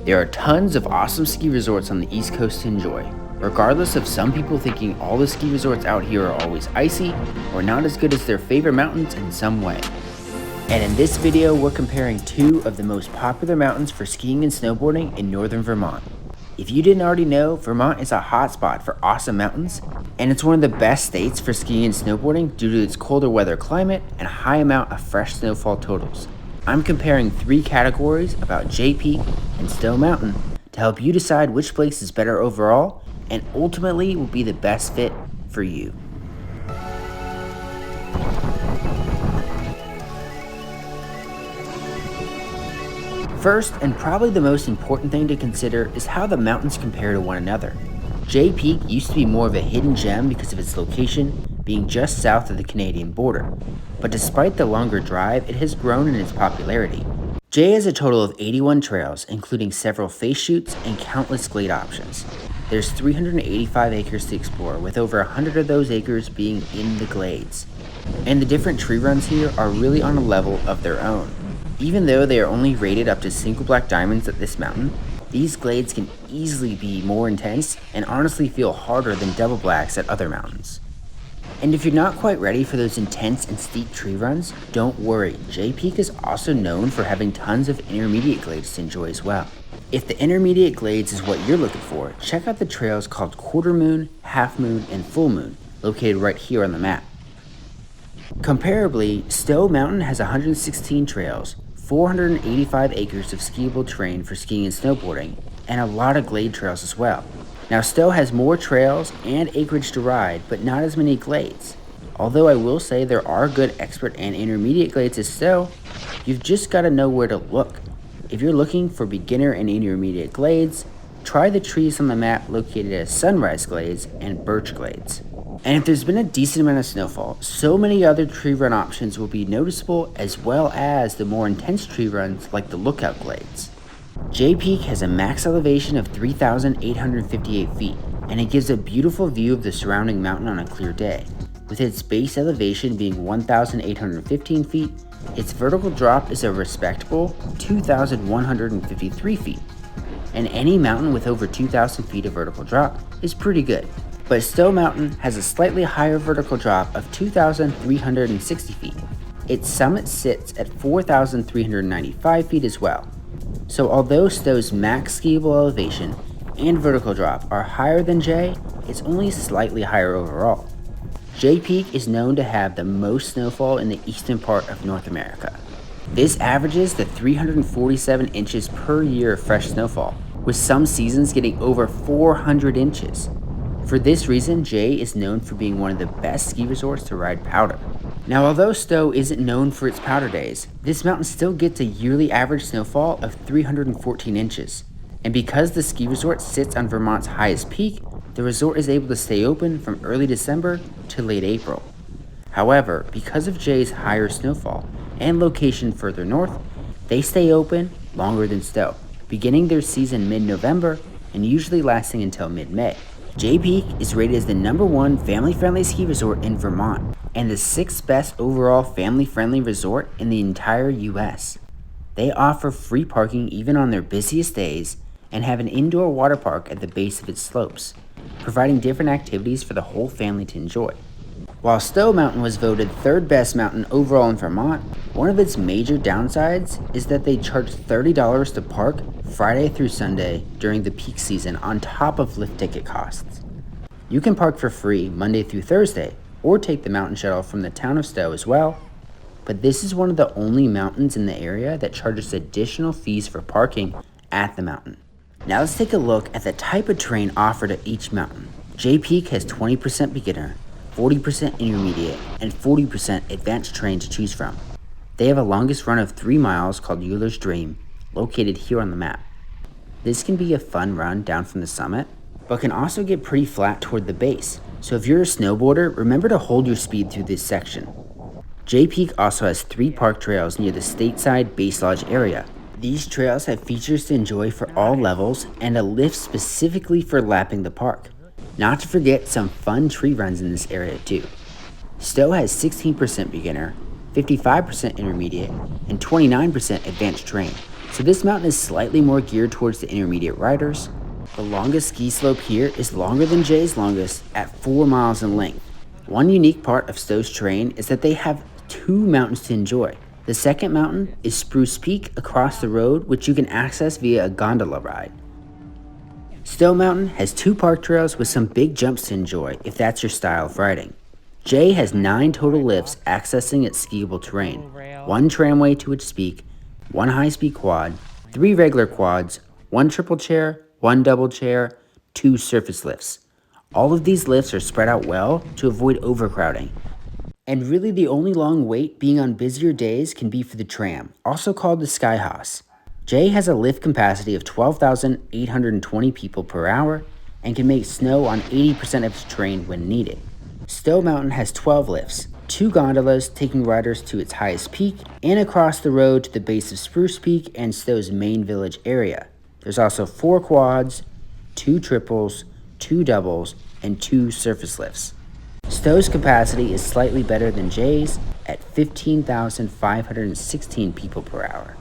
There are tons of awesome ski resorts on the East Coast to enjoy, regardless of some people thinking all the ski resorts out here are always icy or not as good as their favorite mountains in some way. And in this video, we're comparing two of the most popular mountains for skiing and snowboarding in Northern Vermont. If you didn't already know, Vermont is a hotspot for awesome mountains, and it's one of the best states for skiing and snowboarding due to its colder weather climate and high amount of fresh snowfall totals. I'm comparing three categories about Jay Peak and Stowe Mountain to help you decide which place is better overall and ultimately will be the best fit for you. First, and probably the most important thing to consider, is how the mountains compare to one another. Jay Peak used to be more of a hidden gem because of its location being just south of the Canadian border, but despite the longer drive, it has grown in its popularity. Jay has a total of 81 trails, including several face chutes and countless glade options. There's 385 acres to explore, with over 100 of those acres being in the glades. And the different tree runs here are really on a level of their own. Even though they are only rated up to single black diamonds at this mountain, these glades can easily be more intense and honestly feel harder than double blacks at other mountains. And if you're not quite ready for those intense and steep tree runs, don't worry, Jay Peak is also known for having tons of intermediate glades to enjoy as well. If the intermediate glades is what you're looking for, check out the trails called Quarter Moon, Half Moon, and Full Moon, located right here on the map. Comparably, Stowe Mountain has 116 trails, 485 acres of skiable terrain for skiing and snowboarding, and a lot of glade trails as well. Now, Stowe has more trails and acreage to ride, but not as many glades. Although I will say there are good expert and intermediate glades at Stowe, you've just got to know where to look. If you're looking for beginner and intermediate glades, try the trees on the map located as Sunrise Glades and Birch Glades. And if there's been a decent amount of snowfall, so many other tree run options will be noticeable, as well as the more intense tree runs like the Lookout Glades. Jay Peak has a max elevation of 3,858 feet, and it gives a beautiful view of the surrounding mountain on a clear day. With its base elevation being 1,815 feet, its vertical drop is a respectable 2,153 feet. And any mountain with over 2,000 feet of vertical drop is pretty good. But Stowe Mountain has a slightly higher vertical drop of 2,360 feet. Its summit sits at 4,395 feet as well. So although Stowe's max skiable elevation and vertical drop are higher than Jay, it's only slightly higher overall. Jay Peak is known to have the most snowfall in the eastern part of North America. This averages the 347 inches per year of fresh snowfall, with some seasons getting over 400 inches. For this reason, Jay is known for being one of the best ski resorts to ride powder. Now, although Stowe isn't known for its powder days, this mountain still gets a yearly average snowfall of 314 inches. And because the ski resort sits on Vermont's highest peak, the resort is able to stay open from early December to late April. However, because of Jay's higher snowfall and location further north, they stay open longer than Stowe, beginning their season mid-November and usually lasting until mid-May. Jay Peak is rated as the #1 family-friendly ski resort in Vermont and the 6th best overall family-friendly resort in the entire US. They offer free parking even on their busiest days and have an indoor water park at the base of its slopes, providing different activities for the whole family to enjoy. While Stowe Mountain was voted 3rd best mountain overall in Vermont, one of its major downsides is that they charge $30 to park Friday through Sunday during the peak season on top of lift ticket costs. You can park for free Monday through Thursday or take the mountain shuttle from the town of Stowe as well, but this is one of the only mountains in the area that charges additional fees for parking at the mountain. Now let's take a look at the type of terrain offered at each mountain. Jay Peak has 20% beginner, 40% intermediate, and 40% advanced terrain to choose from. They have a longest run of 3 miles called Euler's Dream, located here on the map. This can be a fun run down from the summit, but can also get pretty flat toward the base. So if you're a snowboarder, remember to hold your speed through this section. Jay Peak also has 3 park trails near the stateside Base Lodge area. These trails have features to enjoy for all levels and a lift specifically for lapping the park. Not to forget some fun tree runs in this area too. Stowe has 16% beginner, 55% intermediate, and 29% advanced terrain, so this mountain is slightly more geared towards the intermediate riders. The longest ski slope here is longer than Jay's longest at 4 miles in length. One unique part of Stowe's terrain is that they have 2 mountains to enjoy. The second mountain is Spruce Peak across the road, which you can access via a gondola ride. Stowe Mountain has 2 park trails with some big jumps to enjoy if that's your style of riding. Jay has 9 total lifts accessing its skiable terrain, 1 tramway to its peak, 1 high-speed quad, 3 regular quads, 1 triple chair, 1 double chair, 2 surface lifts. All of these lifts are spread out well to avoid overcrowding. And really the only long wait being on busier days can be for the tram, also called the Skyhoss. Jay has a lift capacity of 12,820 people per hour and can make snow on 80% of its terrain when needed. Stowe Mountain has 12 lifts, 2 gondolas taking riders to its highest peak and across the road to the base of Spruce Peak and Stowe's main village area. There's also 4 quads, 2 triples, 2 doubles, and 2 surface lifts. Stowe's capacity is slightly better than Jay's at 15,516 people per hour.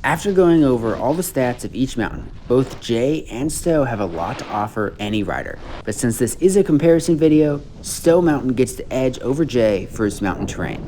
After going over all the stats of each mountain, both Jay and Stowe have a lot to offer any rider. But since this is a comparison video, Stowe Mountain gets the edge over Jay for its mountain terrain.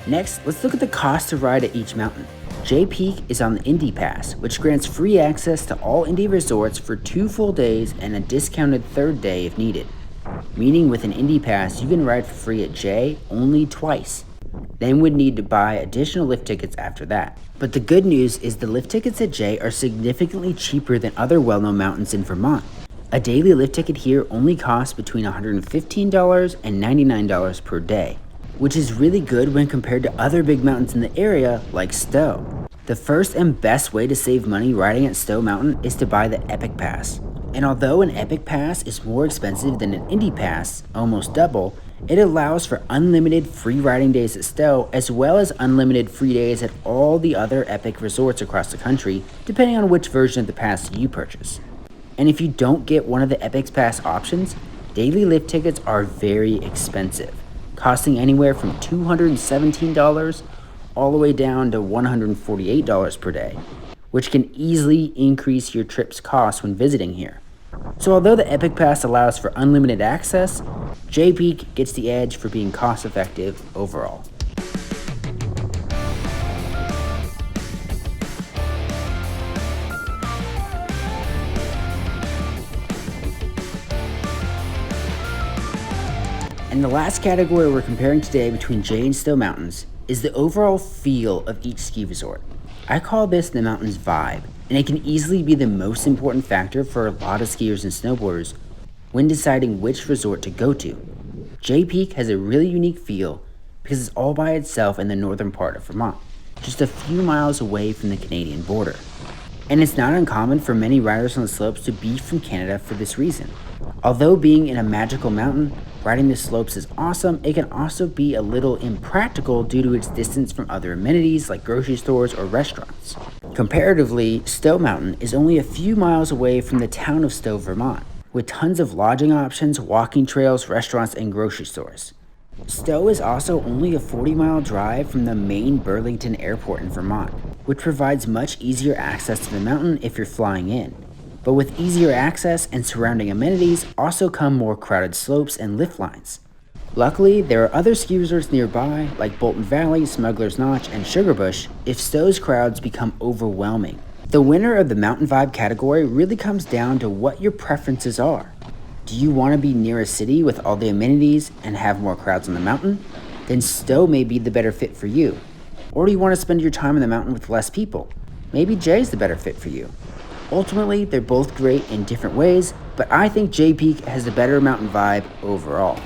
Next, let's look at the cost to ride at each mountain. Jay Peak is on the Indy Pass, which grants free access to all Indy resorts for 2 full days and a discounted 3rd day if needed. Meaning with an Indy Pass, you can ride for free at Jay only twice, then would need to buy additional lift tickets after that. But the good news is the lift tickets at Jay are significantly cheaper than other well-known mountains in Vermont. A daily lift ticket here only costs between $115 and $99 per day, which is really good when compared to other big mountains in the area like Stowe. The first and best way to save money riding at Stowe Mountain is to buy the Epic Pass. And although an Epic Pass is more expensive than an Indy Pass, almost double, it allows for unlimited free riding days at Stowe as well as unlimited free days at all the other Epic resorts across the country, depending on which version of the pass you purchase. And if you don't get one of the Epic Pass options, daily lift tickets are very expensive, costing anywhere from $217 all the way down to $148 per day, which can easily increase your trip's cost when visiting here. So although the Epic Pass allows for unlimited access, Jay Peak gets the edge for being cost effective overall. And the last category we're comparing today between Jay and Stowe Mountains is the overall feel of each ski resort. I call this the mountain's vibe, and it can easily be the most important factor for a lot of skiers and snowboarders when deciding which resort to go to. Jay Peak has a really unique feel because it's all by itself in the northern part of Vermont, just a few miles away from the Canadian border. And it's not uncommon for many riders on the slopes to be from Canada for this reason. Although being in a magical mountain, riding the slopes is awesome, it can also be a little impractical due to its distance from other amenities like grocery stores or restaurants. Comparatively, Stowe Mountain is only a few miles away from the town of Stowe, Vermont, with tons of lodging options, walking trails, restaurants, and grocery stores. Stowe is also only a 40-mile drive from the main Burlington Airport in Vermont, which provides much easier access to the mountain if you're flying in. But with easier access and surrounding amenities also come more crowded slopes and lift lines. Luckily, there are other ski resorts nearby like Bolton Valley, Smuggler's Notch, and Sugarbush if Stowe's crowds become overwhelming. The winner of the mountain vibe category really comes down to what your preferences are. Do you want to be near a city with all the amenities and have more crowds on the mountain? Then Stowe may be the better fit for you. Or do you want to spend your time on the mountain with less people? Maybe Jay's the better fit for you. Ultimately, they're both great in different ways, but I think Jay Peak has the better mountain vibe overall.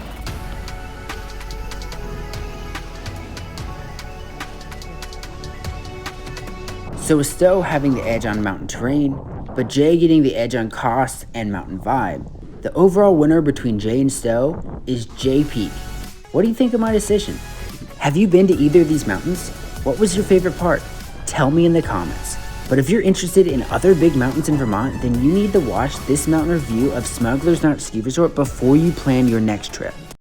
So with Stowe having the edge on mountain terrain, but Jay getting the edge on cost and mountain vibe, the overall winner between Jay and Stowe is Jay Peak. What do you think of my decision? Have you been to either of these mountains? What was your favorite part? Tell me in the comments. But if you're interested in other big mountains in Vermont, then you need to watch this mountain review of Smuggler's Knot Ski Resort before you plan your next trip.